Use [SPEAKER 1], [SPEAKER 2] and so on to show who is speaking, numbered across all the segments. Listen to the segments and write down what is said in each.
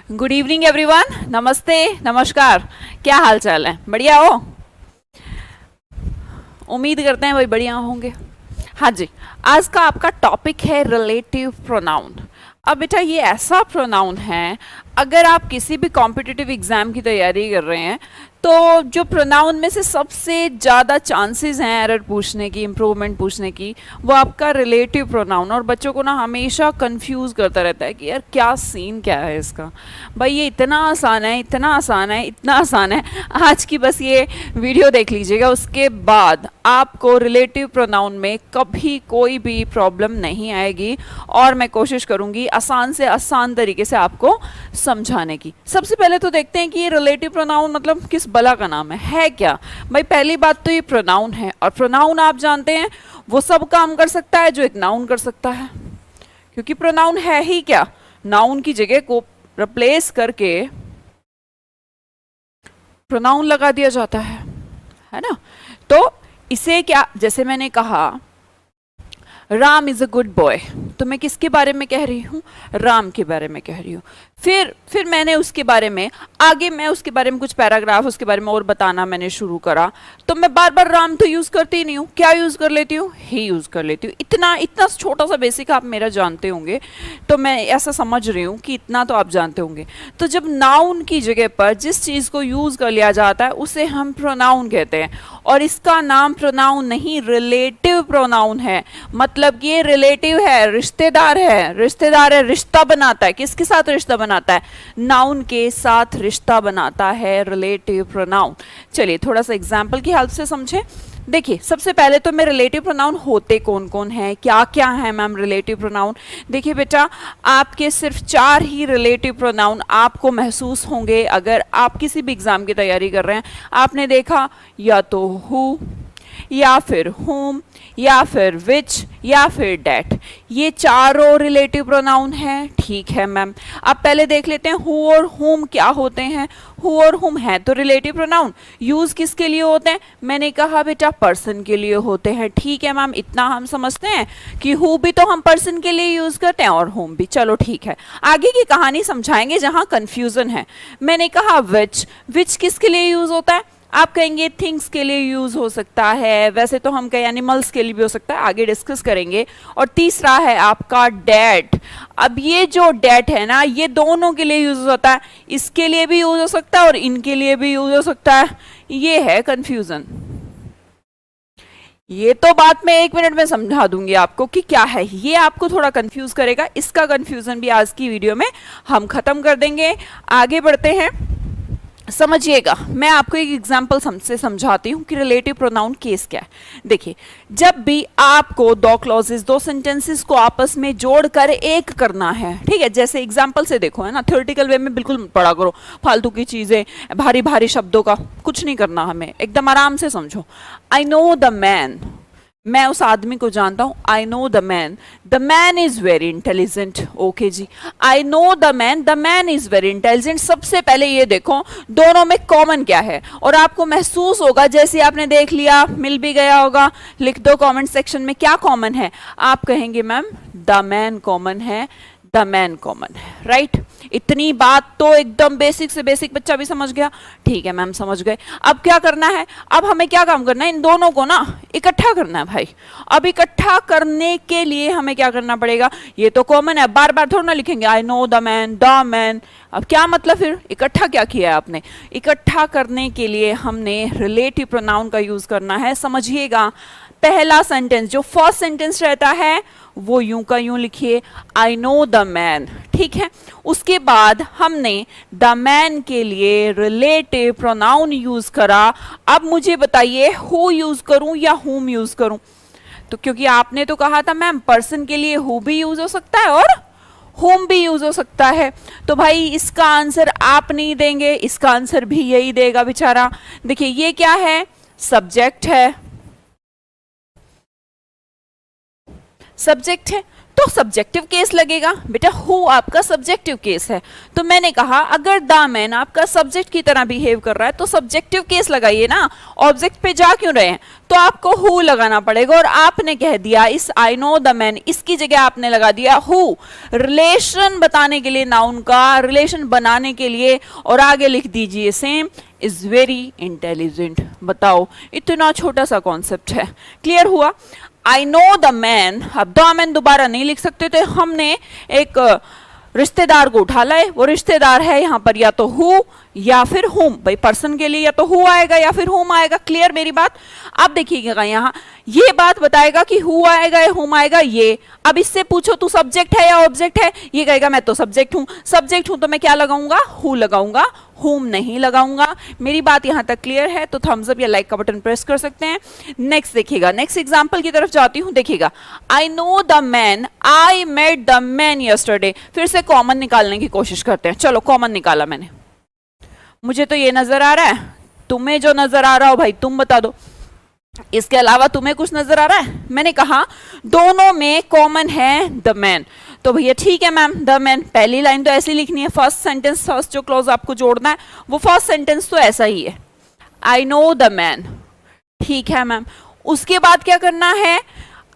[SPEAKER 1] Good evening everyone. नमस्ते, नमस्कार। क्या हाल चाल है? बढ़िया हो? उम्मीद करते हैं भाई बढ़िया होंगे। हाँ जी, आज का आपका टॉपिक है रिलेटिव प्रोनाउन। अब बेटा ये ऐसा प्रोनाउन है, अगर आप किसी भी कॉम्पिटिटिव एग्जाम की तैयारी कर रहे हैं तो जो प्रोनाउन में से सबसे ज़्यादा चांसेस हैं एरर पूछने की, इम्प्रूवमेंट पूछने की, वो आपका रिलेटिव प्रोनाउन। और बच्चों को ना हमेशा कंफ्यूज करता रहता है कि यार क्या सीन क्या है इसका। भाई ये इतना आसान है, इतना आसान है, इतना आसान है। आज की बस ये वीडियो देख लीजिएगा, उसके बाद आपको रिलेटिव प्रोनाउन में कभी कोई भी प्रॉब्लम नहीं आएगी और मैं कोशिश करूंगी आसान से आसान तरीके से आपको समझाने की। सबसे पहले तो देखते हैं कि ये रिलेटिव प्रोनाउन मतलब किस बला का नाम है क्या। भाई पहली बात तो ये प्रोनाउन है, और प्रोनाउन आप जानते हैं वो सब काम कर सकता है जो एक नाउन कर सकता है, क्योंकि प्रोनाउन है ही क्या, नाउन की जगह को रिप्लेस करके प्रोनाउन लगा दिया जाता है ना। तो इसे क्या, जैसे मैंने कहा Ram is a good boy, तो मैं किसके बारे में कह रही हूँ? राम के बारे में कह रही हूँ। फिर मैंने उसके बारे में आगे मैं उसके बारे में कुछ पैराग्राफ उसके बारे में और बताना मैंने शुरू करा, तो मैं बार बार राम तो यूज करती ही नहीं हूँ। क्या यूज कर लेती हूँ? ही यूज कर लेती हूँ। इतना इतना छोटा सा बेसिक आप मेरा जानते होंगे, तो मैं ऐसा समझ रही हूँ कि इतना तो आप जानते होंगे। तो जब नाउन की जगह पर जिस चीज को यूज कर लिया जाता है उसे हम प्रोनाउन कहते हैं, और इसका नाम प्रोनाउन नहीं रिलेटिव प्रोनाउन है। मतलब कि ये रिलेटिव है, रिश्तेदार है, रिश्तेदार है, रिश्ता बनाता है। किसके साथ रिश्ता बनाता है? नाउन के साथ रिश्ता बनाता है रिलेटिव प्रोनाउन। चलिए थोड़ा सा एग्जांपल की हेल्प से समझें। देखिए सबसे पहले तो मैं रिलेटिव प्रोनाउन होते कौन कौन है, क्या क्या है मैम रिलेटिव प्रोनाउन। देखिए बेटा, आपके सिर्फ 4 ही रिलेटिव प्रोनाउन आपको महसूस होंगे अगर आप किसी भी एग्जाम की तैयारी कर रहे हैं। आपने देखा या तो हु, या फिर whom, या फिर which, या फिर that। ये चारों रिलेटिव प्रोनाउन हैं। ठीक है मैम, अब पहले देख लेते हैं who और whom क्या होते हैं। who और whom है तो रिलेटिव प्रोनाउन, यूज किसके लिए होते हैं? मैंने कहा बेटा पर्सन के लिए होते हैं। ठीक है मैम, इतना हम समझते हैं कि who भी तो हम पर्सन के लिए यूज करते हैं और whom भी। चलो ठीक है, आगे की कहानी समझाएंगे जहां कंफ्यूजन है। मैंने कहा which किसके लिए यूज होता है? आप कहेंगे थिंग्स के लिए यूज हो सकता है, वैसे तो हम कहें एनिमल्स के लिए भी हो सकता है, आगे डिस्कस करेंगे। और तीसरा है आपका डेट। अब ये जो डेट है ना, ये दोनों के लिए यूज होता है, इसके लिए भी यूज हो सकता है और इनके लिए भी यूज हो सकता है। ये है कंफ्यूजन। ये तो बात मैं 1 मिनट में समझा दूंगी आपको कि क्या है। ये आपको थोड़ा कंफ्यूज करेगा, इसका कंफ्यूजन भी आज की वीडियो में हम खत्म कर देंगे। आगे बढ़ते हैं, समझिएगा। मैं आपको एक एग्जांपल से समझाती हूँ कि रिलेटिव प्रोनाउन केस क्या है। देखिए, जब भी आपको 2 क्लॉजेस, 2 सेंटेंसेस को आपस में जोड़कर एक करना है, ठीक है, जैसे एग्जांपल से देखो है ना, थ्योरेटिकल वे में बिल्कुल पढ़ा करो, फालतू की चीजें, भारी भारी शब्दों का कुछ नहीं करना हमें, एकदम आराम से समझो। आई नो द मैन, मैं उस आदमी को जानता हूं। I know the man is very intelligent. Okay जी, I know the man is very intelligent. सबसे पहले ये देखो दोनों में कॉमन क्या है, और आपको महसूस होगा जैसे आपने देख लिया, मिल भी गया होगा। लिख दो कमेंट सेक्शन में क्या कॉमन है। आप कहेंगे मैम द मैन कॉमन है, द मैन कॉमन है, राइट। इतनी बात तो एकदम बेसिक से बेसिक बच्चा भी समझ गया। ठीक है मैम, समझ गए। अब क्या करना है? अब हमें क्या काम करना है? इन दोनों को ना इकट्ठा करना है भाई। अब इकट्ठा करने के लिए हमें क्या करना पड़ेगा? ये तो कॉमन है, बार बार थोड़ा ना लिखेंगे आई नो द मैन। अब क्या मतलब, फिर इकट्ठा क्या किया है आपने? इकट्ठा करने के लिए हमने रिलेटिव प्रोनाउन का यूज करना है। समझिएगा, पहला सेंटेंस जो फर्स्ट सेंटेंस रहता है वो यूं का यूं लिखिए, आई नो द मैन, ठीक है। उसके बाद हमने द मैन के लिए रिलेटिव प्रोनाउन यूज करा। अब मुझे बताइए हु यूज करूं या हुम यूज करूं? तो क्योंकि आपने तो कहा था मैम पर्सन के लिए हु भी यूज हो सकता है और होम भी यूज हो सकता है, तो भाई इसका आंसर आप नहीं देंगे, इसका आंसर भी यही देगा बेचारा। देखिए ये क्या है? सब्जेक्ट है, सब्जेक्ट है, तो तो सब्जेक्टिव केस लगेगा बेटा, हु आपका सब्जेक्टिव केस है। तो मैंने कहा अगर द मैन आपका सब्जेक्ट की तरह बिहेव कर रहा है तो सब्जेक्टिव केस लगाइए ना, ऑब्जेक्ट पे जा क्यों रहे हैं। तो आपको हु लगाना पड़ेगा और आपने कह दिया इस आई नो द मैन, इसकी जगह आपने लगा दिया हु, रिलेशन बताने के लिए, नाउन का रिलेशन बनाने के लिए, और आगे लिख दीजिए सेम इज वेरी इंटेलिजेंट। बताओ इतना छोटा सा कॉन्सेप्ट है, क्लियर हुआ। आई नो द मैन, अब द मैन दोबारा नहीं लिख सकते थे, हमने एक रिश्तेदार को उठा लाए, वो रिश्तेदार है यहाँ पर या तो हु या फिर हुम, भाई पर्सन के लिए या तो हु आएगा या फिर हुम आएगा, क्लियर मेरी बात। अब देखिएगा यहाँ ये बात बताएगा कि हु आएगा या हुम आएगा ये। अब इससे पूछो तू सब्जेक्ट है या ऑब्जेक्ट है, ये कहेगा मैं तो सब्जेक्ट हूं, सब्जेक्ट हूं तो मैं क्या लगाऊंगा, हु लगाऊंगा, हुम नहीं लगाऊंगा। मेरी बात यहां तक क्लियर है तो थम्स अप या लाइक का बटन प्रेस कर सकते हैं। नेक्स्ट देखिएगा, नेक्स्ट एग्जांपल की तरफ जाती हूं, देखिएगा I know the man, I met the man yesterday. फिर से कॉमन निकालने की कोशिश करते हैं, चलो कॉमन निकाला मैंने, मुझे तो ये नजर आ रहा है, तुम्हें जो नजर आ रहा हो भाई तुम बता दो, इसके अलावा तुम्हें कुछ नजर आ रहा है। मैंने कहा दोनों में कॉमन है द मैन, तो भैया ठीक है मैम द मैन, पहली लाइन तो ऐसी लिखनी है, फर्स्ट सेंटेंस, फर्स्ट जो क्लॉज आपको जोड़ना है वो फर्स्ट सेंटेंस तो ऐसा ही है, आई नो द मैन, ठीक है मैम। उसके बाद क्या करना है,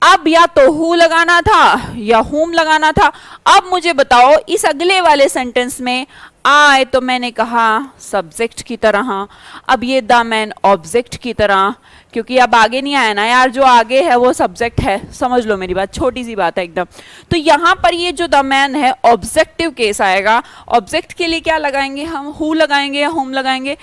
[SPEAKER 1] अब या तो हु लगाना था या हुम लगाना था। अब मुझे बताओ इस अगले वाले सेंटेंस में आए तो मैंने कहा सब्जेक्ट की तरह, अब ये द मैन ऑब्जेक्ट की तरह, क्योंकि अब आगे नहीं आया ना यार, जो आगे है वो सब्जेक्ट है, समझ लो मेरी बात, छोटी सी बात है एकदम। तो यहां पर ये जो द मैन है ऑब्जेक्टिव केस आएगा, ऑब्जेक्ट के लिए क्या लगाएंगे हम, हु लगाएंगे या हुम लगाएंगे,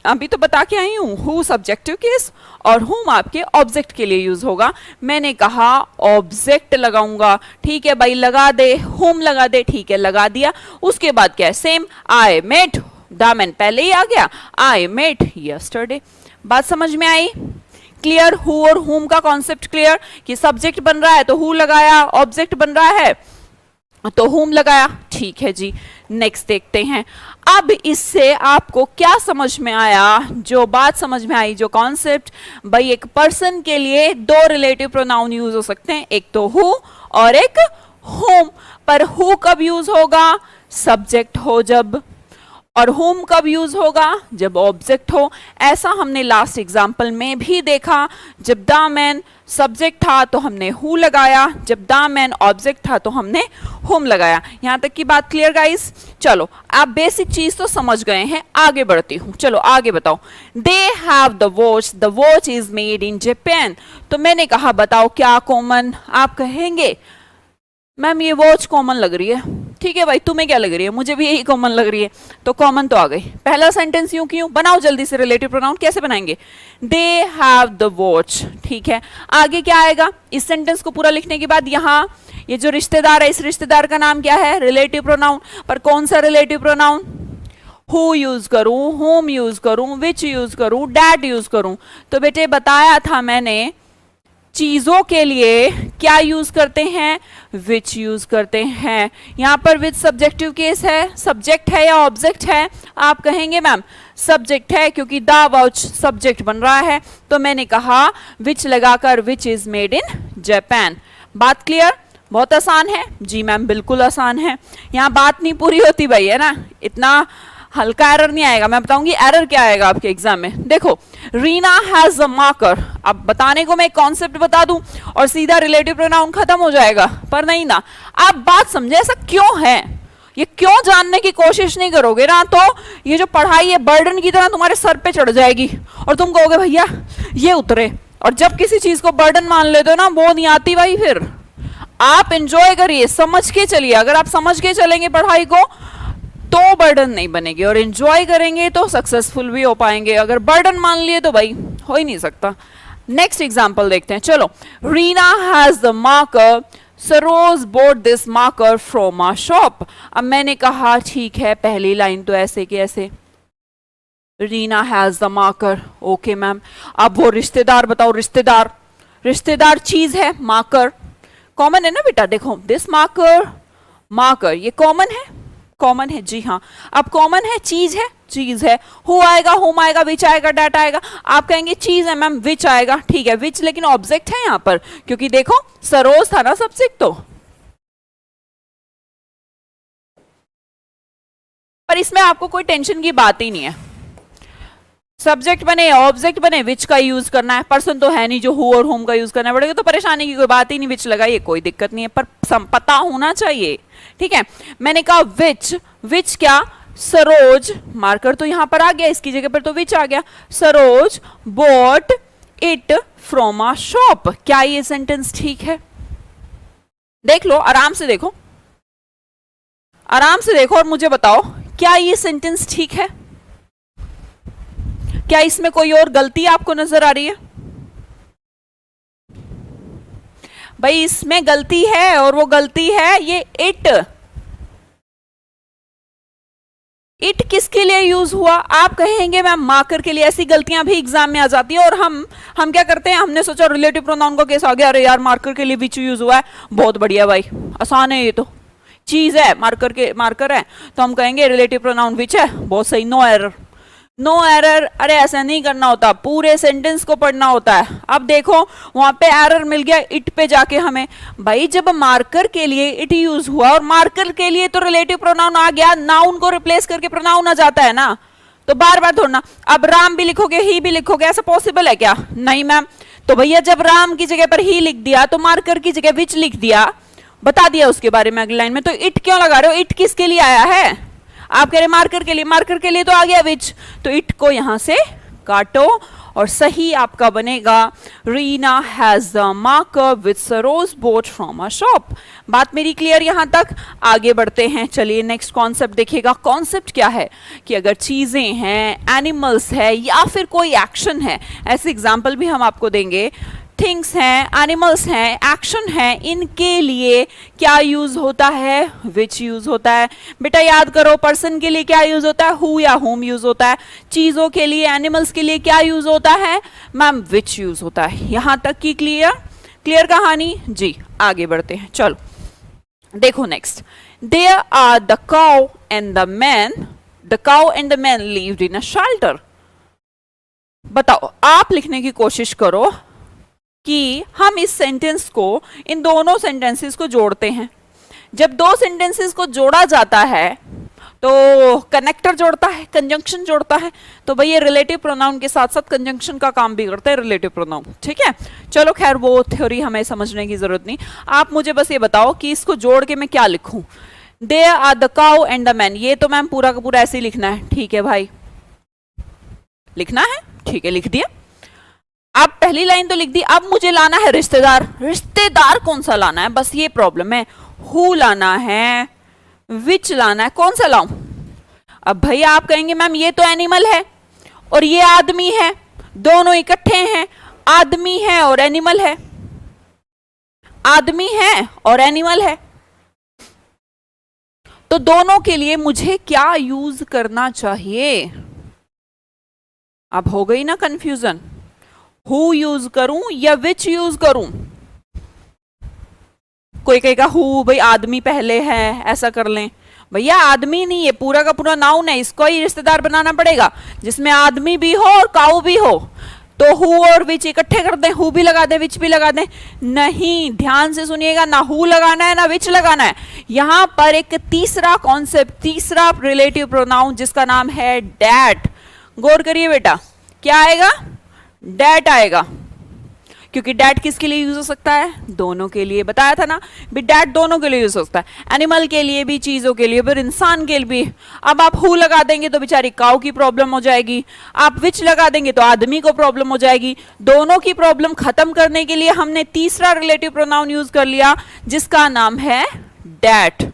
[SPEAKER 1] अभी तो बता के आई हूं, हु सब्जेक्टिव केस और हुम आपके ऑब्जेक्ट के लिए यूज होगा। मैंने कहा ऑब्जेक्ट लगाऊंगा, ठीक है भाई लगा दे, हुम लगा दे, ठीक है लगा दिया। उसके बाद क्या है, same I met the man पहले ही आ गया, आई मेट यस्टरडे। बात समझ में आई, क्लियर, हु और हुम का कॉन्सेप्ट क्लियर, कि सब्जेक्ट बन रहा है तो हु लगाया, ऑब्जेक्ट बन रहा है तो हुम लगाया, ठीक है जी। नेक्स्ट देखते हैं, अब इससे आपको क्या समझ में आया, जो बात समझ में आई, जो कॉन्सेप्ट, भाई एक पर्सन के लिए दो रिलेटिव प्रोनाउन यूज हो सकते हैं, एक तो हु और एक हुम। पर हु कब यूज होगा, सब्जेक्ट हो जब, और हुम कब यूज होगा, जब ऑब्जेक्ट हो। ऐसा हमने लास्ट एग्जाम्पल में भी देखा, जब द मैन सब्जेक्ट था तो हमने हु लगाया, जब द मैन ऑब्जेक्ट था तो हमने हुम लगाया। यहां तक की बात क्लियर गाइस। चलो आप बेसिक चीज तो समझ गए हैं, आगे बढ़ती हूं, चलो आगे बताओ। They have the watch is made in Japan. तो मैंने कहा बताओ क्या कॉमन, आप कहेंगे मैम ये वॉच कॉमन लग रही है, ठीक है भाई तुम्हें क्या लग रही है, मुझे भी यही कॉमन लग रही है, तो कॉमन तो आ गई। पहला सेंटेंस यूं क्यों, बनाओ जल्दी से रिलेटिव प्रोनाउन, कैसे बनाएंगे, दे हैव द वॉच, ठीक है। आगे क्या आएगा, इस सेंटेंस को पूरा लिखने के बाद यहाँ ये जो रिश्तेदार है, इस रिश्तेदार का नाम क्या है, रिलेटिव प्रोनाउन। पर कौन सा रिलेटिव प्रोनाउन, हु यूज करूं, होम यूज करूं, विच यूज करूं, डैट यूज करूं। तो बेटे बताया था मैंने चीजों के लिए क्या यूज करते हैं, विच यूज करते हैं। यहां पर विच सब्जेक्टिव केस है, सब्जेक्ट है या ऑब्जेक्ट है, आप कहेंगे मैम सब्जेक्ट है क्योंकि द वॉच सब्जेक्ट बन रहा है। तो मैंने कहा विच लगाकर which is made in Japan. बात क्लियर, बहुत आसान है जी मैम, बिल्कुल आसान है। यहाँ बात नहीं पूरी होती भाई, है ना, इतना हल्का एरर नहीं आएगा। मैं बताऊंगी एरर क्या आएगा आपके एग्जाम में। देखो रीना हैज अ मार्कर, अब बताने को मैं एक कॉन्सेप्ट बता दूं और सीधा रिलेटिव प्रोनाउन खत्म हो जाएगा, पर नहीं ना। आप बात समझे ऐसा क्यों है, ये क्यों जानने की कोशिश नहीं करोगे ना, तो ये जो पढ़ाई है बर्डन की तरह तुम्हारे सर पे चढ़ जाएगी और तुम कहोगे भैया ये उतरे। और जब किसी चीज को बर्डन मान लेते हो ना, वो नहीं आती भाई। फिर आप एंजॉय करिए, समझ के चलिए। अगर आप समझ के चलेंगे पढ़ाई को तो बर्डन नहीं बनेगी, और एंजॉय करेंगे तो सक्सेसफुल भी हो पाएंगे। अगर बर्डन मान लिए तो भाई हो ही नहीं सकता। नेक्स्ट एग्जांपल देखते हैं, चलो। Reena has the marker, Saroj boat this marker from a shop. अब मैंने कहा ठीक है पहली लाइन तो ऐसे कि ऐसे, Reena has the marker, okay ma'am. अब वो रिश्तेदार बताओ, रिश्तेदार, रिश्तेदार चीज है, मार्कर कॉमन है ना बेटा। देखो दिस मार्कर, मार्कर ये कॉमन है, कॉमन है, जी हाँ। अब कॉमन है, चीज है, चीज है, हु आएगा, हुम आएगा, विच आएगा, डेट आएगा। आप कहेंगे चीज है मैम, विच आएगा, ठीक है, विच लेकिन ऑब्जेक्ट है यहां पर, क्योंकि देखो सरोज था ना सब्जेक्ट, तो पर इसमें आपको कोई टेंशन की बात ही नहीं है। सब्जेक्ट बने ऑब्जेक्ट बने, विच का यूज करना है, पर्सन तो है नहीं जो हु और होम का यूज करना पड़ेगा, तो परेशानी की कोई बात ही नहीं, विच लगाइए कोई दिक्कत नहीं है, पर पता होना चाहिए, ठीक है। मैंने कहा विच, विच क्या, सरोज, मार्कर तो यहां पर आ गया, इसकी जगह पर तो विच आ गया, Saroj bought it from a shop. क्या ये सेंटेंस ठीक है? देख लो, आराम से देखो, आराम से देखो और मुझे बताओ क्या ये सेंटेंस ठीक है? क्या इसमें कोई और गलती आपको नजर आ रही है? भाई इसमें गलती है, और वो गलती है ये इट। इट किसके लिए यूज हुआ? आप कहेंगे मैम मार्कर के लिए। ऐसी गलतियां भी एग्जाम में आ जाती है, और हम क्या करते हैं, हमने सोचा रिलेटिव प्रोनाउन का केस आ गया, अरे यार मार्कर के लिए विच यूज हुआ है, बहुत बढ़िया भाई, आसान है, ये तो चीज है, मार्कर है, तो हम कहेंगे रिलेटिव प्रोनाउन विच है, बहुत सही, नो एरर, नो एरर। अरे ऐसा नहीं करना होता, पूरे सेंटेंस को पढ़ना होता है। अब देखो वहां पे एरर मिल गया इट पे जाके हमें। भाई जब मार्कर के लिए इट यूज हुआ, और मार्कर के लिए तो रिलेटिव प्रोनाउन आ गया, नाउन को रिप्लेस करके प्रोनाउन आ जाता है ना, तो बार बार थोड़ा। अब राम भी लिखोगे, ही भी लिखोगे, ऐसा पॉसिबल है क्या? नहीं मैम। तो भैया जब राम की जगह पर ही लिख दिया, तो मार्कर की जगह विच लिख दिया, बता दिया उसके बारे में अगली लाइन में, तो इट क्यों लगा रहे हो? इट किसके लिए आया है? आप कह रहे मार्कर के लिए, मार्कर के लिए तो आ गया विच, तो इट को यहां से काटो, और सही आपका बनेगा Reena has the marker which Saroj boat from a shop. बात मेरी क्लियर यहां तक? आगे बढ़ते हैं, चलिए नेक्स्ट कॉन्सेप्ट देखिएगा। कॉन्सेप्ट क्या है कि अगर चीजें हैं, एनिमल्स है, या फिर कोई एक्शन है, ऐसे एग्जाम्पल भी हम आपको देंगे, थिंग्स हैं, एनिमल्स हैं, एक्शन है, इनके लिए क्या यूज होता है? विच यूज होता है। बेटा याद करो, पर्सन के लिए क्या यूज होता है? हु या होम यूज होता है। चीजों के लिए, एनिमल्स के लिए क्या यूज होता है? मैम विच यूज होता है। यहां तक की क्लियर? क्लियर कहानी जी। आगे बढ़ते हैं, चलो देखो next. There are the cow and the man, the cow and the man lived in a shelter. बताओ, आप लिखने की कोशिश करो कि हम इस सेंटेंस को, इन दोनों सेंटेंसेस को जोड़ते हैं। जब दो सेंटेंसेस को जोड़ा जाता है तो कनेक्टर जोड़ता है, कंजंक्शन जोड़ता है, तो भाई ये रिलेटिव प्रोनाउन के साथ साथ कंजंक्शन का काम भी करता है रिलेटिव प्रोनाउन, ठीक है। चलो खैर वो थ्योरी हमें समझने की जरूरत नहीं। आप मुझे बस ये बताओ कि इसको जोड़ के मैं क्या लिखूं? There are the cow and the man, ये तो मैम पूरा का पूरा ऐसे ही लिखना है, ठीक है भाई, लिखना है, ठीक है, लिख दिया। अब पहली लाइन तो लिख दी, अब मुझे लाना है रिश्तेदार। रिश्तेदार कौन सा लाना है, बस ये प्रॉब्लम है। हु लाना है, विच लाना है, कौन सा लाऊं? अब भैया आप कहेंगे मैम ये तो एनिमल है और ये आदमी है, दोनों इकट्ठे हैं, आदमी है और एनिमल है, आदमी है और एनिमल है, तो दोनों के लिए मुझे क्या यूज करना चाहिए? अब हो गई ना कंफ्यूजन, हु यूज करूं या विच यूज करूं? कोई कहेगा हु, भाई आदमी पहले है, ऐसा कर लें। भैया आदमी नहीं, ये पूरा का पूरा नाउन है, इसको ही रिश्तेदार बनाना पड़ेगा जिसमें आदमी भी हो और काऊ भी हो। तो हु और विच इकट्ठे कर दें, हु भी लगा दें, विच भी लगा दें? नहीं, ध्यान से सुनिएगा, ना हु लगाना है ना विच लगाना है। यहां पर एक तीसरा कॉन्सेप्ट, तीसरा रिलेटिव प्रोनाउन जिसका नाम है डैट। गौर करिए बेटा, क्या आएगा? डैट आएगा। क्योंकि डैट किसके लिए यूज हो सकता है? दोनों के लिए। बताया था ना भी डैट दोनों के लिए यूज हो सकता है, एनिमल के लिए भी, चीजों के लिए भी, इंसान के लिए भी। अब आप हु लगा देंगे तो बेचारी काऊ की प्रॉब्लम हो जाएगी, आप विच लगा देंगे तो आदमी को प्रॉब्लम हो जाएगी। दोनों की प्रॉब्लम खत्म करने के लिए हमने तीसरा रिलेटिव प्रोनाउन यूज कर लिया जिसका नाम है डैट।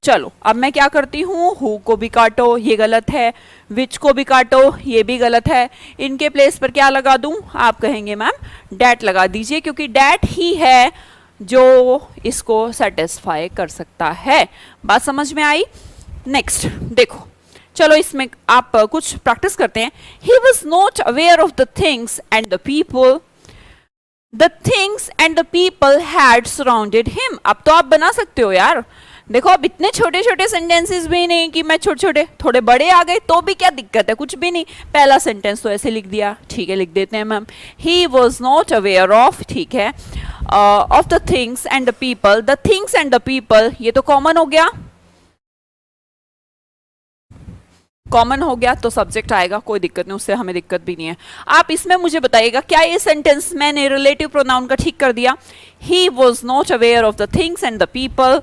[SPEAKER 1] चलो अब मैं क्या करती हूं, हु को भी काटो, ये गलत है, विच को भी काटो, ये भी गलत है, इनके प्लेस पर क्या लगा दूं? आप कहेंगे मैम डैट लगा दीजिए, क्योंकि डैट ही है जो इसको सेटिस्फाई कर सकता है। बात समझ में आई? नेक्स्ट देखो, चलो इसमें आप कुछ प्रैक्टिस करते हैं। He was not aware of the things and the people, the things and the people had surrounded him. अब तो आप बना सकते हो यार, देखो अब इतने छोटे छोटे सेंटेंसेस भी नहीं कि मैं छोटे छोटे, थोड़े बड़े आ गए तो भी क्या दिक्कत है, कुछ भी नहीं। पहला सेंटेंस तो ऐसे लिख दिया, ठीक है, लिख देते हैं ma'am, he was not aware of, ठीक है, of the things and the people. The things and the people ये तो कॉमन हो गया, कॉमन हो गया तो सब्जेक्ट आएगा, कोई दिक्कत नहीं, उससे हमें दिक्कत भी नहीं है। आप इसमें मुझे बताइएगा क्या ये सेंटेंस मैंने रिलेटिव प्रोनाउन का ठीक कर दिया? He was not aware of the things and the people,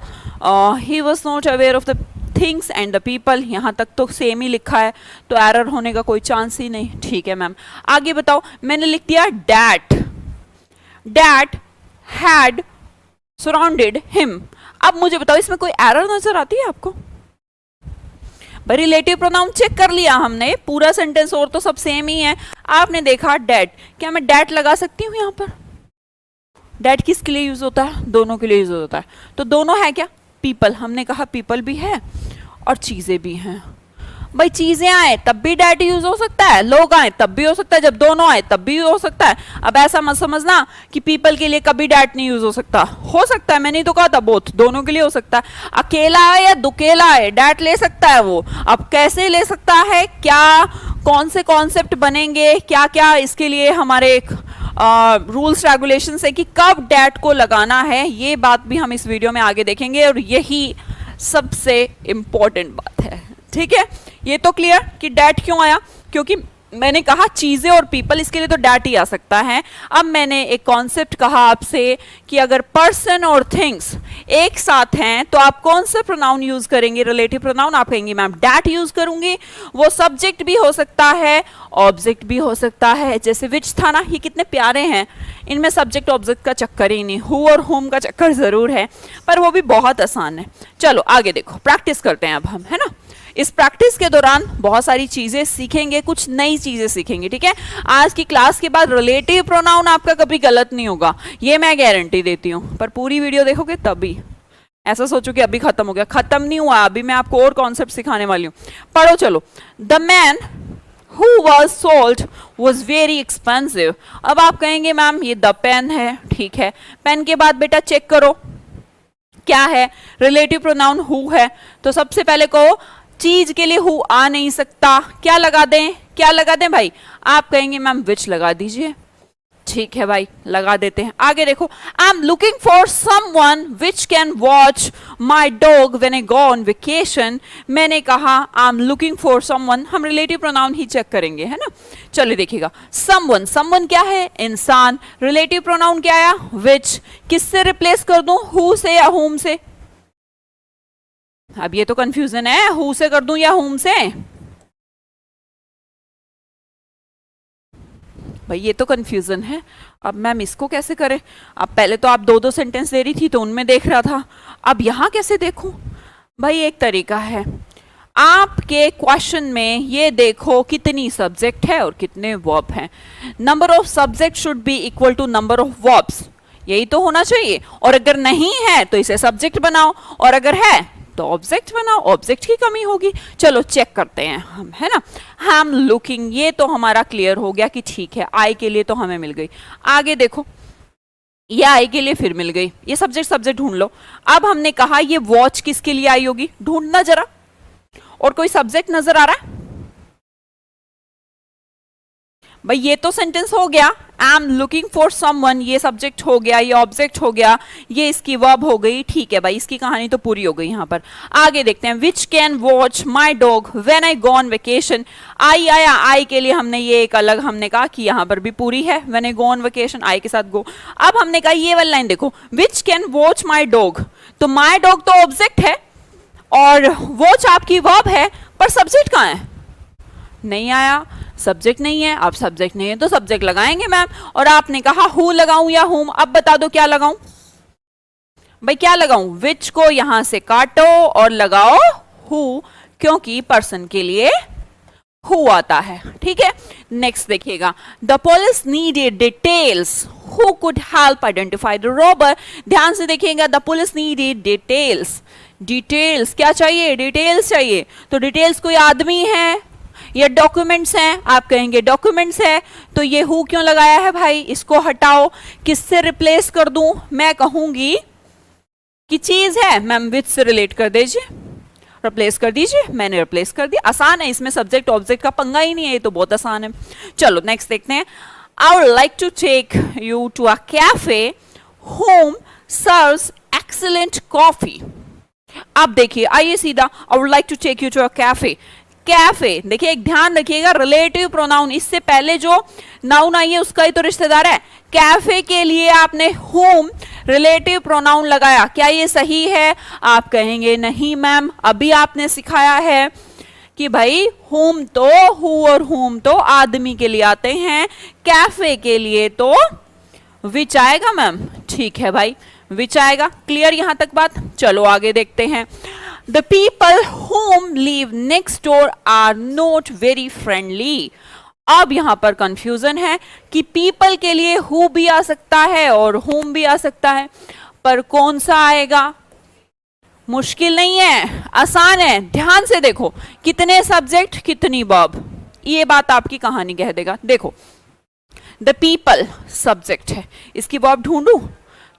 [SPEAKER 1] he was not aware of the things and the people, यहां तक तो सेम ही लिखा है तो एरर होने का कोई चांस ही नहीं, ठीक है मैम। आगे बताओ, मैंने लिख दिया that, that had surrounded him. अब मुझे बताओ इसमें कोई एरर नजर आती है आपको? भाई रिलेटिव प्रोनाउन चेक कर लिया हमने, पूरा सेंटेंस और तो सब सेम ही है। आपने देखा डैट, क्या मैं डैट लगा सकती हूँ यहाँ पर? डैट किसके लिए यूज होता है? दोनों के लिए यूज होता है, तो दोनों है क्या? पीपल, हमने कहा पीपल भी है और चीजें भी हैं। भाई चीजें आए तब भी डैट यूज हो सकता है, लोग आए तब भी हो सकता है, जब दोनों आए तब भी हो सकता है। अब ऐसा मत समझना कि पीपल के लिए कभी डैट नहीं यूज हो सकता है, मैंने तो कहा था बोथ, दोनों के लिए हो सकता है। अकेला है या दुकेला है, डैट ले सकता है वो। अब कैसे ले सकता है, क्या कौन से कॉन्सेप्ट बनेंगे, क्या क्या इसके लिए हमारे एक रूल्स रेगुलेशंस है कि कब डैट को लगाना है, ये बात भी हम इस वीडियो में आगे देखेंगे और यही सबसे इंपॉर्टेंट बात है, ठीक है। ये तो क्लियर कि डैट क्यों आया, क्योंकि मैंने कहा चीजें और पीपल, इसके लिए तो डैट ही आ सकता है। अब मैंने एक कॉन्सेप्ट कहा आपसे कि अगर पर्सन और थिंग्स एक साथ हैं तो आप कौन सा प्रोनाउन यूज करेंगे? Relative pronoun. आप कहेंगे मैम डैट यूज करूंगी, वो सब्जेक्ट भी हो सकता है, ऑब्जेक्ट भी हो सकता है। जैसे विच था ना, ये कितने प्यारे हैं, इनमें सब्जेक्ट ऑब्जेक्ट का चक्कर ही नहीं, हु और होम का चक्कर जरूर है, पर वो भी बहुत आसान है। चलो आगे देखो, प्रैक्टिस करते हैं अब हम, है ना। इस प्रैक्टिस के दौरान बहुत सारी चीजें सीखेंगे, कुछ नई चीजें सीखेंगे, ठीक है। आज की क्लास के बाद रिलेटिव प्रोनाउन आपका कभी गलत नहीं होगा, ये मैं गारंटी देती हूँ, पर पूरी वीडियो देखोगे तभी। ऐसा सोचो कि अभी खत्म हो गया, खत्म नहीं हुआ, अभी मैं आपको और कॉन्सेप्ट सिखाने वाली हूँ। पढ़ो चलो। The man who was sold was very expensive। अब आप कहेंगे मैम ये द पेन है, ठीक है। पेन के बाद बेटा चेक करो क्या है, रिलेटिव प्रोनाउन हु है, तो सबसे पहले कहो चीज के लिए हु आ नहीं सकता, क्या लगा दें, क्या लगा दें भाई? आप कहेंगे मैम विच लगा दीजिए, ठीक है भाई, लगा देते हैं। आगे देखो, I am looking for someone which can watch my dog when I go on vacation. मैंने कहा I am looking for someone, हम रिलेटिव प्रोनाउन ही चेक करेंगे, है ना। चलिए देखिएगा, समवन, समवन क्या है? इंसान। रिलेटिव प्रोनाउन क्या आया? विच। किससे रिप्लेस कर दूं, हु से या हुम से? अब ये तो कंफ्यूजन है, हु से कर दूं या हुम से? भाई ये तो कंफ्यूजन है, अब मैम इसको कैसे करें? अब पहले तो आप दो दो सेंटेंस दे रही थी तो उनमें देख रहा था, अब यहां कैसे देखूं? भाई एक तरीका है, आपके क्वेश्चन में ये देखो कितनी सब्जेक्ट है और कितने वर्ब हैं। Number of subject should be equal to number of verbs, यही तो होना चाहिए। और अगर नहीं है तो इसे सब्जेक्ट बनाओ, और अगर है तो ऑब्जेक्ट बनाओ, ऑब्जेक्ट की कमी होगी। चलो चेक करते हैं हम, है ना। हम लुकिंग, ये तो हमारा क्लियर हो गया कि ठीक है, आई के लिए तो हमें मिल गई। आगे देखो, ये आई के लिए फिर मिल गई, ये सब्जेक्ट सब्जेक्ट ढूंढ लो। अब हमने कहा ये वॉच किसके लिए आई होगी, ढूंढना जरा। और कोई सब्जेक्ट नजर आ रहा है? भाई ये तो सेंटेंस हो गया, I am looking for someone, ये सब्जेक्ट हो गया, ये ऑब्जेक्ट हो गया, ये इसकी वर्ब हो गई, ठीक है भाई, इसकी कहानी तो पूरी हो गई। यहां पर आगे देखते हैं, which can watch my dog when I go on vacation. I आया, आई के लिए हमने ये एक अलग हमने कहा कि यहां पर भी पूरी है, when I go on vacation, I के साथ गो। अब हमने कहा ये वाली लाइन देखो, विच कैन वॉच माई डॉग, तो माई डॉग तो ऑब्जेक्ट है और वॉच आपकी वर्ब है, पर सब्जेक्ट कहां है? नहीं आया, सब्जेक्ट नहीं है। अब सब्जेक्ट नहीं है तो सब्जेक्ट लगाएंगे मैम, और आपने कहा हु लगाऊं या हुम, अब बता दो क्या लगाऊं? भाई क्या लगाऊं? विच को यहां से काटो और लगाओ हु, क्योंकि पर्सन के लिए हु आता है, ठीक है। नेक्स्ट देखिएगा, the police needed details who could help identify the robber. ध्यान से देखिएगा, the police needed details, details क्या चाहिए? डिटेल्स चाहिए, तो डिटेल्स कोई आदमी है ये डॉक्यूमेंट्स हैं? आप कहेंगे डॉक्यूमेंट्स है, तो ये हु क्यों लगाया है भाई? इसको हटाओ, किससे रिप्लेस कर दूं? मैं कहूंगी कि चीज है मैम विच से रिलेट कर दीजिए, रिप्लेस कर दीजिए, मैंने रिप्लेस कर दिया, आसान है, इसमें सब्जेक्ट ऑब्जेक्ट का पंगा ही नहीं है, ये तो बहुत आसान है। चलो नेक्स्ट देखते हैं। I would like to take you to a cafe home serves excellent coffee. अब देखिए, आइए सीधा, I would like to take you to a cafe. Cafe देखिए, एक ध्यान रखिएगा, रिलेटिव प्रोनाउन, इससे पहले जो नाउन आई है उसका ही तो रिश्तेदार है। कैफे के लिए आपने होम रिलेटिव प्रोनाउन लगाया, क्या ये सही है? आप कहेंगे नहीं मैम, अभी आपने सिखाया है कि भाई होम तो हु और होम तो आदमी के लिए आते हैं, कैफे के लिए तो विच आएगा मैम। ठीक है भाई, विच आएगा। क्लियर यहां तक बात? चलो आगे देखते हैं। The people whom live next door are not very friendly. अब यहां पर कंफ्यूजन है कि पीपल के लिए हु भी आ सकता है और होम भी आ सकता है, पर कौन सा आएगा? मुश्किल नहीं है, आसान है। ध्यान से देखो, कितने सब्जेक्ट कितनी वर्ब, ये बात आपकी कहानी कह देगा। देखो, द पीपल सब्जेक्ट है, इसकी वर्ब ढूंढू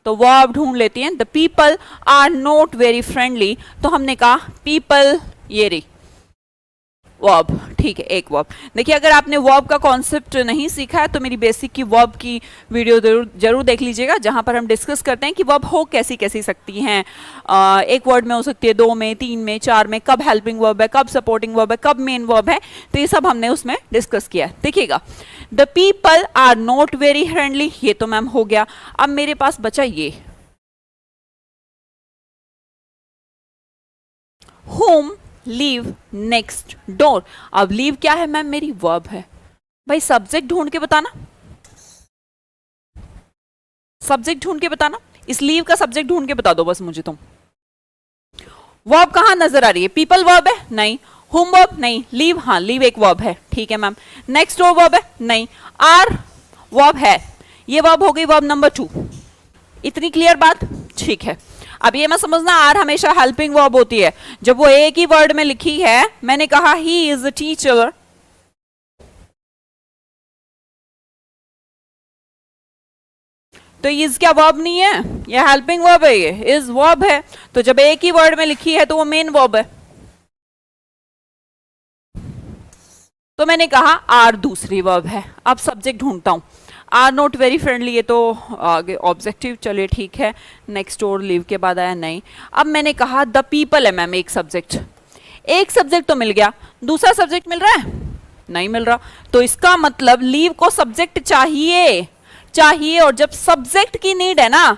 [SPEAKER 1] तो वर्ब ढूंढ लेती हैं। The people are not very friendly, तो हमने कहा पीपल, ये रही वर्ब। ठीक है, एक वर्ब। देखिए, अगर आपने वर्ब का कॉन्सेप्ट नहीं सीखा है तो मेरी बेसिक की वर्ब की वीडियो जरूर देख लीजिएगा, जहां पर हम डिस्कस करते हैं कि वर्ब हो कैसी कैसी सकती हैं। एक वर्ड में हो सकती है, 2 में, 3 में, 4 में, कब हेल्पिंग वर्ब है, कब सपोर्टिंग वर्ब है, कब मेन वर्ब है, तो ये सब हमने उसमें डिस्कस किया है। देखिएगा, the people are not very friendly, ये तो मैम हो गया। अब मेरे पास बचा ये होम लीव नेक्स्ट डोर। अब लीव क्या है मैम? मेरी वर्ब है। भाई सब्जेक्ट ढूंढ के बताना, सब्जेक्ट ढूंढ के बताना, इस लीव का सब्जेक्ट ढूंढ के बता दो बस मुझे तुम। वर्ब कहां नजर आ रही है? पीपल वर्ब है? नहीं। Home verb? नहीं। लीव? हाँ, लीव एक वर्ब है। ठीक है मैम। नेक्स्ट डोर वर्ब है? नहीं। आर वर्ब है, ये वर्ब हो गई वर्ब नंबर 2। इतनी क्लियर बात? ठीक है। अब ये मत समझना आर हमेशा हेल्पिंग वर्ब होती है। जब वो एक ही वर्ड में लिखी है, मैंने कहा ही इज अ टीचर, तो इज क्या वर्ब नहीं है? ये हेल्पिंग वर्ब है, ये इज वर्ब है। तो जब एक ही वर्ड में लिखी है तो वो मेन वर्ब है। तो मैंने कहा आर दूसरी वर्ब है। अब सब्जेक्ट ढूंढता हूं। आर नॉट वेरी फ्रेंडली, ये तो आगे ऑब्जेक्टिव, चलिए ठीक है। नेक्स्ट डोर लीव के बाद आया? नहीं। अब मैंने कहा द पीपल है मैम, एक सब्जेक्ट, एक सब्जेक्ट तो मिल गया, दूसरा सब्जेक्ट मिल रहा है? नहीं मिल रहा। तो इसका मतलब लीव को सब्जेक्ट चाहिए, चाहिए। और जब सब्जेक्ट की नीड है ना,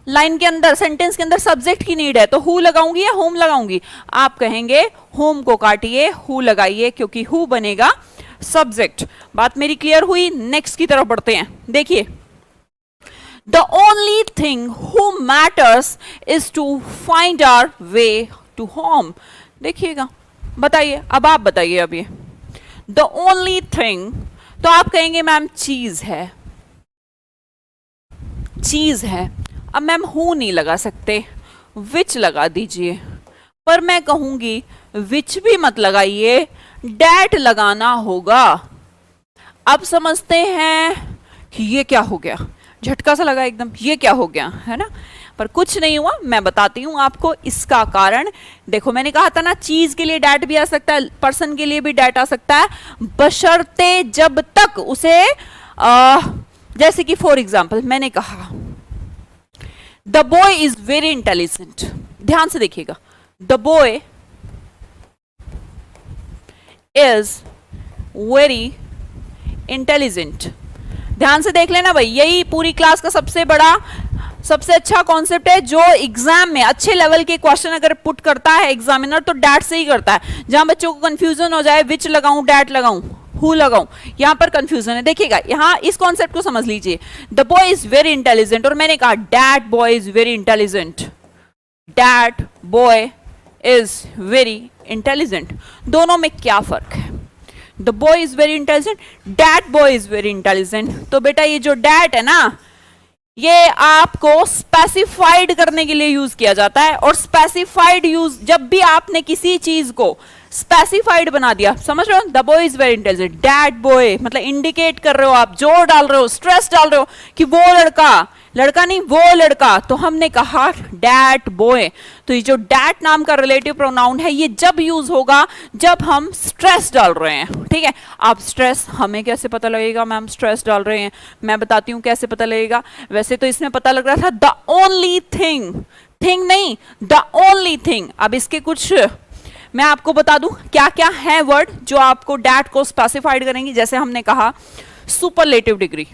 [SPEAKER 1] लाइन के अंदर, सेंटेंस के अंदर सब्जेक्ट की नीड है, तो हु लगाऊंगी या होम लगाऊंगी? आप कहेंगे होम को काटिए, हु लगाइए, क्योंकि हु बनेगा सब्जेक्ट। बात मेरी क्लियर हुई? नेक्स्ट की तरफ बढ़ते हैं। देखिए, the only thing who matters is to find our way to home. देखिएगा, बताइए, अब आप बताइए। अब ये द ओनली थिंग, तो आप कहेंगे मैम चीज है, चीज है। अब मैम हु नहीं लगा सकते, विच लगा दीजिए। पर मैं कहूंगी विच भी मत लगाइए, डैट लगाना होगा। अब समझते हैं कि ये क्या हो गया, झटका सा लगा एकदम, ये क्या हो गया, है ना? पर कुछ नहीं हुआ, मैं बताती हूं आपको इसका कारण। देखो, मैंने कहा था ना, चीज के लिए डैट भी आ सकता है, पर्सन के लिए भी डैट आ सकता है, बशर्ते जब तक उसे जैसे कि फॉर एग्जाम्पल मैंने कहा the boy is very intelligent. ध्यान से देखिएगा, the boy is very intelligent. ध्यान से देख लेना भाई, यही पूरी क्लास का सबसे बड़ा, सबसे अच्छा कॉन्सेप्ट है, जो एग्जाम में अच्छे लेवल के क्वेश्चन अगर पुट करता है एग्जामिनर तो डैट से ही करता है। जहां बच्चों को कंफ्यूजन हो जाए, विच लगाऊं, डैट लगाऊं, हु लगाऊं, यहां पर कंफ्यूजन है। देखिएगा, यहां इस कॉन्सेप्ट को समझ लीजिए, the boy is very intelligent, और मैंने कहा that boy is very intelligent, that boy is very intelligent. दोनों में क्या फर्क है? The boy is very intelligent, that boy is very intelligent. तो बेटा ये जो डैट है ना, ये आपको स्पेसिफाइड करने के लिए यूज किया जाता है। और स्पेसिफाइड यूज, जब भी आपने किसी चीज को स्पेसिफाइड बना दिया, समझ रहे हो, the boy is very intelligent, that boy, मतलब इंडिकेट कर रहे हो आप, जोर डाल रहे हो, स्ट्रेस डाल रहे हो कि वो लड़का, लड़का नहीं, वो लड़का। तो हमने कहा डैट बॉय। तो ये जो डैट नाम का रिलेटिव प्रोनाउन है ये जब यूज होगा जब हम स्ट्रेस डाल रहे हैं, ठीक है। आप स्ट्रेस, हमें कैसे पता लगेगा मैम स्ट्रेस डाल रहे हैं? मैं बताती हूँ कैसे पता लगेगा। वैसे तो इसमें पता लग रहा था द ओनली थिंग, थिंग नहीं, द ओनली थिंग। अब इसके कुछ मैं आपको बता दूं क्या क्या है वर्ड जो आपको डैट को स्पेसिफाइड करेंगे। जैसे हमने कहा सुपरलेटिव डिग्री,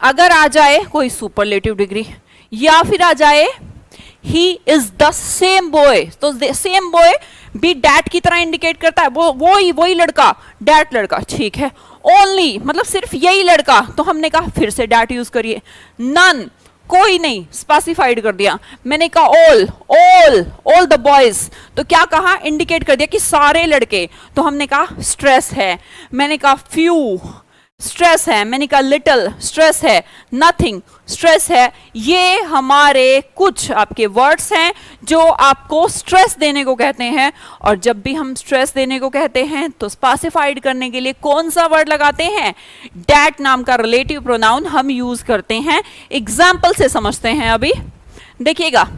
[SPEAKER 1] अगर आ जाए कोई सुपरलेटिव डिग्री, या फिर आ जाए he is the same boy, तो सेम बॉय भी डैट की तरह इंडिकेट करता है, वही लड़का, डैट लड़का, ठीक है। ओनली मतलब सिर्फ यही लड़का, तो हमने कहा फिर से डैट यूज करिए। नन, कोई नहीं, स्पेसिफाइड कर दिया। मैंने कहा ऑल द बॉयज, तो क्या कहा, इंडिकेट कर दिया कि सारे लड़के, तो हमने कहा स्ट्रेस है। मैंने कहा फ्यू, स्ट्रेस है। मैंने कहा लिटिल, स्ट्रेस है। नथिंग, स्ट्रेस है। ये हमारे कुछ आपके वर्ड्स हैं जो आपको स्ट्रेस देने को कहते हैं। और जब भी हम स्ट्रेस देने को कहते हैं तो स्पेसिफाइड करने के लिए कौन सा वर्ड लगाते हैं? डैट नाम का रिलेटिव प्रोनाउन हम यूज करते हैं। एग्जाम्पल से समझते हैं। अभी देखिएगा,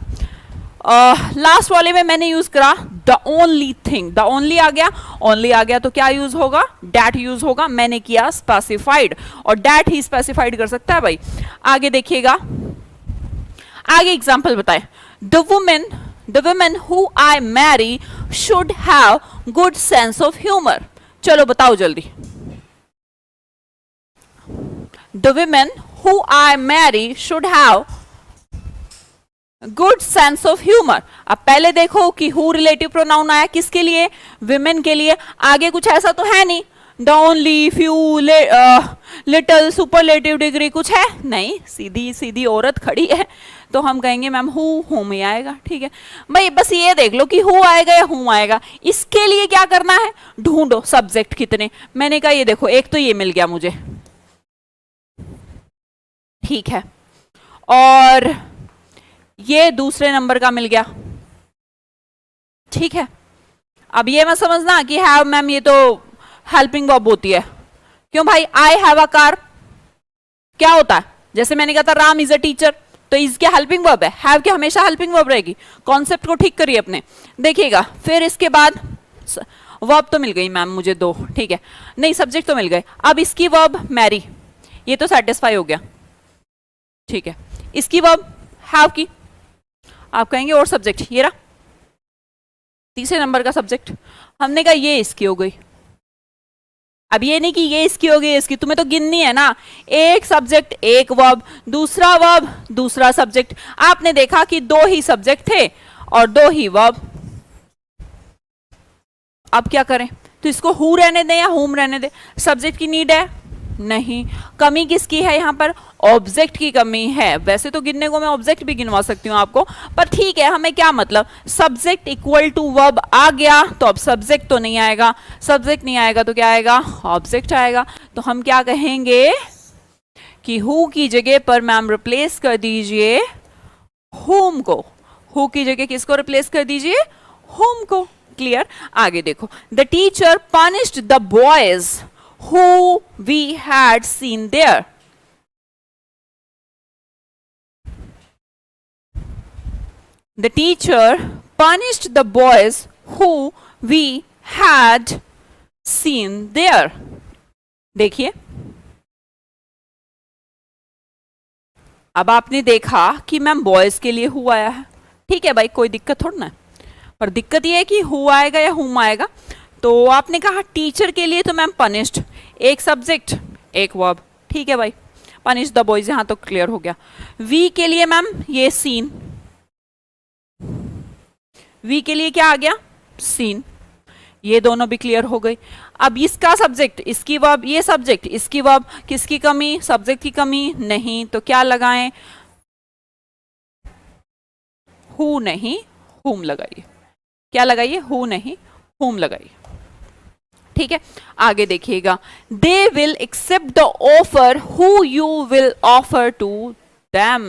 [SPEAKER 1] लास्ट वाले में मैंने यूज करा the only thing, the only आ गया, ओनली आ गया तो क्या यूज होगा? डैट यूज होगा। मैंने किया स्पेसिफाइड, और डैट ही स्पेसिफाइड कर सकता है भाई। आगे देखिएगा, आगे एग्जांपल बताए। The women who I marry should have good sense of humour. चलो बताओ जल्दी। The women who I marry should have good sense of humour. अब पहले देखो कि हु रिलेटिव प्रोनाउन आया किसके लिए? विमेन के लिए। आगे कुछ ऐसा तो है नहीं, the only, few, little, superlative degree कुछ है नहीं, सीधी सीधी औरत खड़ी है, तो हम कहेंगे मैम हु में आएगा, ठीक है भाई। बस ये देख लो कि हु आएगा या हु आएगा। इसके लिए क्या करना है? ढूंढो सब्जेक्ट कितने। मैंने कहा ये देखो, एक तो ये मिल गया मुझे, ठीक है, और ये दूसरे नंबर का मिल गया, ठीक है। अब ये मत समझना कि हैव मैम ये तो हेल्पिंग वर्ब होती है। क्यों भाई? आई हैव अ कार क्या होता है? जैसे मैंने कहा था राम इज अ टीचर, तो इज क्या हेल्पिंग वर्ब है? हैव क्या हमेशा हेल्पिंग वर्ब रहेगी? कॉन्सेप्ट को ठीक करिए अपने। देखिएगा फिर इसके बाद वर्ब तो मिल गई मैम मुझे दो, ठीक है, नहीं सब्जेक्ट तो मिल गए। अब इसकी वर्ब मैरी, ये तो सेटिस्फाई हो गया, ठीक है। इसकी वर्ब हैव की, आप कहेंगे और सब्जेक्ट, ये रहा तीसरे नंबर का सब्जेक्ट। हमने कहा ये इसकी हो गई। अब ये नहीं कि ये इसकी हो गई, इसकी, तुम्हें तो गिननी है ना। एक सब्जेक्ट एक वर्ब, दूसरा वर्ब दूसरा सब्जेक्ट। आपने देखा कि दो ही सब्जेक्ट थे और दो ही वर्ब। अब क्या करें? तो इसको हु रहने दें या हुम रहने दें? सब्जेक्ट की नीड है नहीं। कमी किसकी है यहाँ पर? ऑब्जेक्ट की कमी है। वैसे तो गिनने को मैं ऑब्जेक्ट भी गिनवा सकती हूँ आपको, पर ठीक है, हमें क्या मतलब, सब्जेक्ट इक्वल टू वर्ब आ गया तो अब सब्जेक्ट तो नहीं आएगा, सब्जेक्ट नहीं आएगा तो क्या आएगा? ऑब्जेक्ट आएगा। तो हम क्या कहेंगे कि हु की जगह पर मैम रिप्लेस कर दीजिए हुम को। हु की जगह किसको रिप्लेस कर दीजिए? हुम को। क्लियर? आगे देखो, the teacher punished the boys who we had seen there. The teacher punished the boys who we had seen there. देखिए, अब आपने देखा कि मैम बॉयज के लिए हु आया है, ठीक है भाई, कोई दिक्कत थोड़ा ना, पर दिक्कत ये है कि हु आएगा या हुम आएगा। तो आपने कहा टीचर के लिए तो मैम पनिश्ड, एक सब्जेक्ट एक वर्ब, ठीक है भाई, पनिश द बॉयज, यहां तो क्लियर हो गया। वी के लिए मैम ये सीन, वी के लिए क्या आ गया? सीन, ये दोनों भी क्लियर हो गई। अब इसका सब्जेक्ट इसकी वर्ब, ये सब्जेक्ट इसकी वर्ब, किसकी कमी? सब्जेक्ट की कमी नहीं, तो क्या लगाएं? हु नहीं हुम लगाइए। क्या लगाइए? हु नहीं हुम लगाइए, ठीक है। आगे देखिएगा, they will accept the offer who you will offer to them.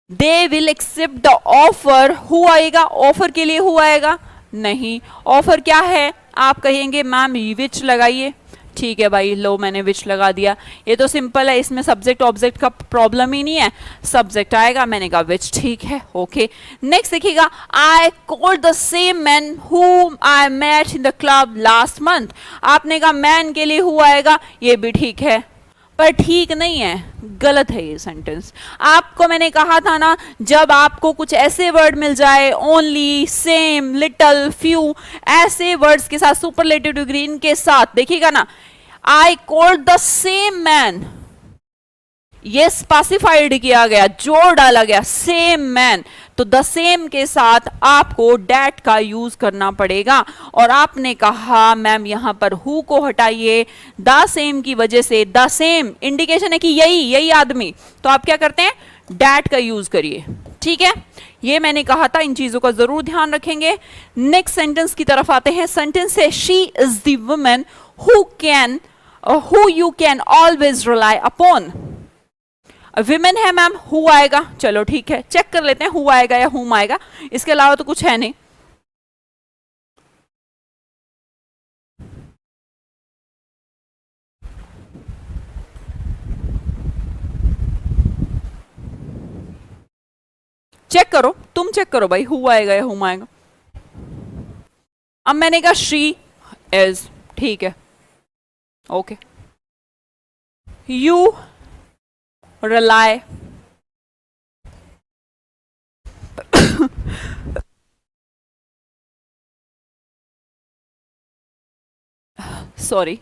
[SPEAKER 1] They will accept the offer, who आएगा? ऑफर के लिए हु आएगा नहीं। ऑफर क्या है? आप कहेंगे मैम विच लगाइए, ठीक है भाई, लो मैंने विच लगा दिया, ये तो सिंपल है, इसमें सब्जेक्ट ऑब्जेक्ट का प्रॉब्लम ही नहीं है, सब्जेक्ट आएगा, मैंने कहा विच, ठीक है, ओके। नेक्स्ट देखिएगा, I called the same man whom I met in the club last month। आपने कहा मैन के लिए हु आएगा, ये भी ठीक है, पर ठीक नहीं है, गलत है ये सेंटेंस। आपको मैंने कहा था ना, जब आपको कुछ ऐसे वर्ड मिल जाए, ओनली, सेम, लिटल, फ्यू, ऐसे वर्ड्स के साथ सुपरलेटिव डिग्री इनके साथ, देखिएगा ना, I called the same man, ये स्पेसिफाइड किया गया, जोर डाला गया, सेम मैन, तो द सेम के साथ आपको डैट का यूज करना पड़ेगा। और आपने कहा मैम यहां पर हु को हटाइए, द सेम की वजह से, द सेम इंडिकेशन है कि यही आदमी, तो आप क्या करते हैं, डैट का यूज करिए, ठीक है। ये मैंने कहा था, इन चीजों का जरूर ध्यान रखेंगे। नेक्स्ट सेंटेंस की तरफ आते हैं। सेंटेंस है, she is the woman who you can always rely upon. Women है मैम, हु आएगा, चलो ठीक है, चेक कर लेते हैं हु आएगा या हुम आएगा, इसके अलावा तो कुछ है नहीं। चेक करो, तुम चेक करो भाई, हु आएगा या हुम आएगा। अब मैंने कहा शी इज, ठीक है, okay. You rely sorry,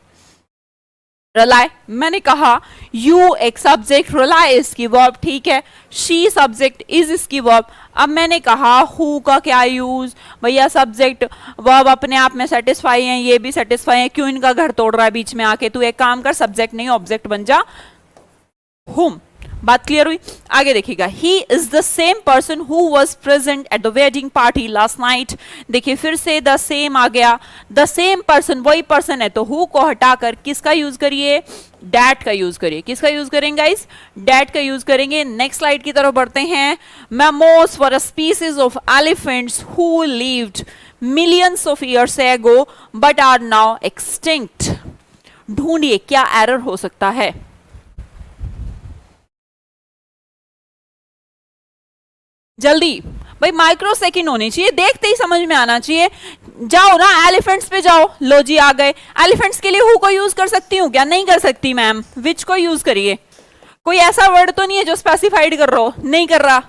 [SPEAKER 1] rely, मैंने कहा यू एक सब्जेक्ट, rely इसकी वर्ब, ठीक है, शी सब्जेक्ट, इज इसकी वर्ब। अब मैंने कहा हु का क्या यूज, भैया सब्जेक्ट वर्ब अपने आप में सेटिस्फाई है, ये भी सेटिस्फाई है, क्यों इनका घर तोड़ रहा है बीच में आके, तू एक काम कर, सब्जेक्ट नहीं ऑब्जेक्ट बन जा, हुम। बात क्लियर हुई। आगे देखिएगा, he is the same person who was present at the wedding party last night. देखिए फिर से द सेम आ गया, द सेम पर्सन वही पर्सन है, तो हु को हटाकर किसका यूज करिए, डैट का यूज करिए। किसका यूज करेंगे गाइस, डैट का यूज करेंगे। नेक्स्ट स्लाइड की तरफ बढ़ते हैं। Mammoths were a species of elephants who lived millions of years ago but are now extinct. ढूंढिए क्या एरर हो सकता है। जल्दी भाई, माइक्रो सेकेंड होनी चाहिए, देखते ही समझ में आना चाहिए। जाओ ना एलिफेंट्स पे जाओ, लो जी आ गए। एलिफेंट्स के लिए हु को यूज कर सकती हूँ क्या, नहीं कर सकती मैम, विच को यूज करिए। कोई ऐसा वर्ड तो नहीं है जो स्पेसिफाइड कर रहा हो, नहीं कर रहा,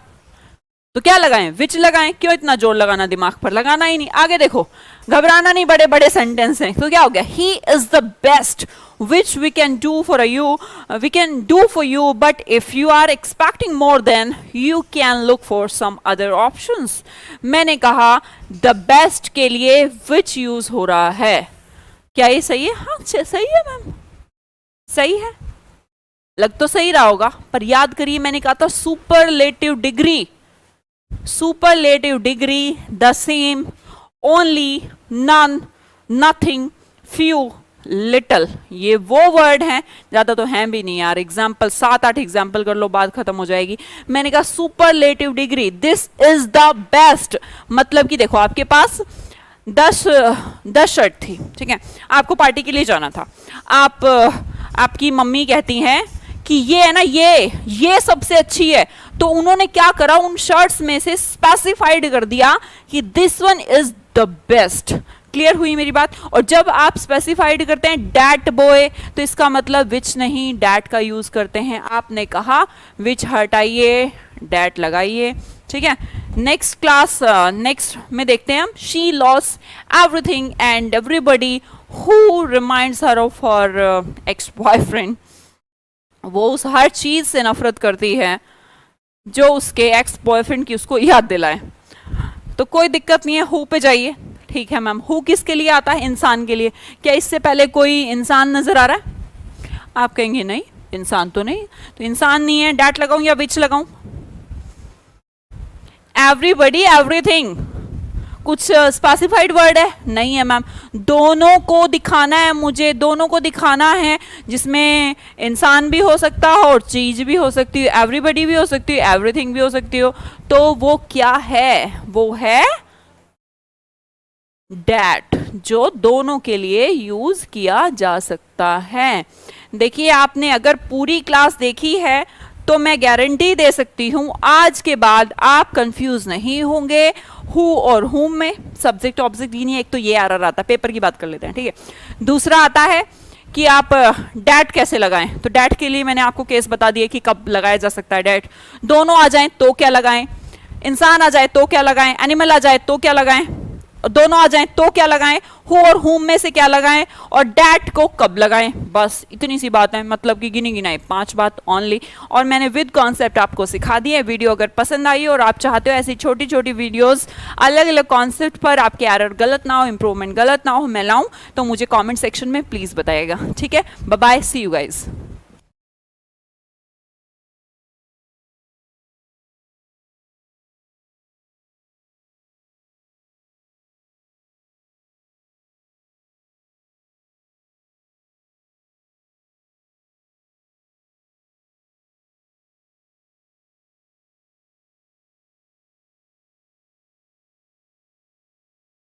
[SPEAKER 1] तो क्या लगाएं, विच लगाएं। क्यों इतना जोर लगाना, दिमाग पर लगाना ही नहीं। आगे देखो, घबराना नहीं, बड़े बड़े सेंटेंस हैं, तो क्या हो गया, he is the best which we can do for you, but if you are expecting more then you can look for some other options। मैंने कहा the best के लिए which use हो रहा है, क्या ये सही है, हाँ सही है मैम, सही है, लग तो सही रहा होगा, पर याद करिए मैंने कहा था superlative degree, superlative degree, the same, only, none, nothing, few, little, ये वो वर्ड हैं, ज्यादा तो हैं भी नहीं यार। एग्जाम्पल 7-8 एग्जाम्पल कर लो, बात खत्म हो जाएगी। मैंने कहा superlative degree, this is the best, मतलब कि देखो आपके पास 10 शर्ट थी, ठीक है, आपको पार्टी के लिए जाना था, आपकी मम्मी कहती हैं कि ये है ना, ये सबसे अच्छी है, तो उन्होंने क्या करा, उन शर्ट्स में से स्पेसिफाइड कर दिया कि this one is the best. Clear हुई मेरी बात। और जब आप स्पेसिफाइड करते हैं डैट बॉय, तो इसका मतलब विच नहीं, डैट का यूज करते हैं। आपने कहा विच हटाइए, डैट लगाइए, ठीक है। नेक्स्ट में देखते हैं हम, she loss everything and everybody who reminds her of her ex boyfriend. वो उस हर चीज से नफरत करती है जो उसके एक्स बॉयफ्रेंड की उसको याद दिलाए। तो कोई दिक्कत नहीं है, हु पे जाइए, ठीक है मैम। हु किसके लिए आता है, इंसान के लिए। क्या इससे पहले कोई इंसान नजर आ रहा है, आप कहेंगे नहीं इंसान तो नहीं, तो इंसान नहीं है, डैट लगाऊं या विच लगाऊं, एवरीबडी, एवरीथिंग, कुछ स्पेसिफाइड वर्ड है, नहीं है मैम। दोनों को दिखाना है मुझे, दोनों को दिखाना है, जिसमें इंसान भी हो सकता हो और चीज भी हो सकती है, एवरीबडी भी हो सकती है, एवरीथिंग भी हो सकती हो, तो वो क्या है, वो है डैट। जो दोनों के लिए यूज किया जा सकता है। देखिए आपने अगर पूरी क्लास देखी है तो मैं गारंटी दे सकती हूं आज के बाद आप कंफ्यूज नहीं होंगे हु और हुम में। सब्जेक्ट ऑब्जेक्ट ही नहीं, एक तो ये एरर आता है, पेपर की बात कर लेते हैं, ठीक है। दूसरा आता है कि आप डैट कैसे लगाएं, तो डैट के लिए मैंने आपको केस बता दिया कि कब लगाया जा सकता है डैट। दोनों आ जाएं तो क्या लगाएं, इंसान आ जाए तो क्या लगाएं, एनिमल आ जाए तो क्या लगाएं, दोनों आ जाएं तो क्या लगाएं, हु और हुम में से क्या लगाएं, और डैट को कब लगाएं। बस इतनी सी बात है, मतलब कि गिनी गिनाई 5 बात ओनली। और मैंने विद कॉन्सेप्ट आपको सिखा दिए। वीडियो अगर पसंद आई और आप चाहते हो ऐसी छोटी छोटी वीडियोस अलग अलग कॉन्सेप्ट पर, आपके एरर गलत ना हो, इंप्रूवमेंट गलत ना हो, मैं लाऊं, तो मुझे कॉमेंट सेक्शन में प्लीज बताइएगा, ठीक है। Bye bye, see you guys.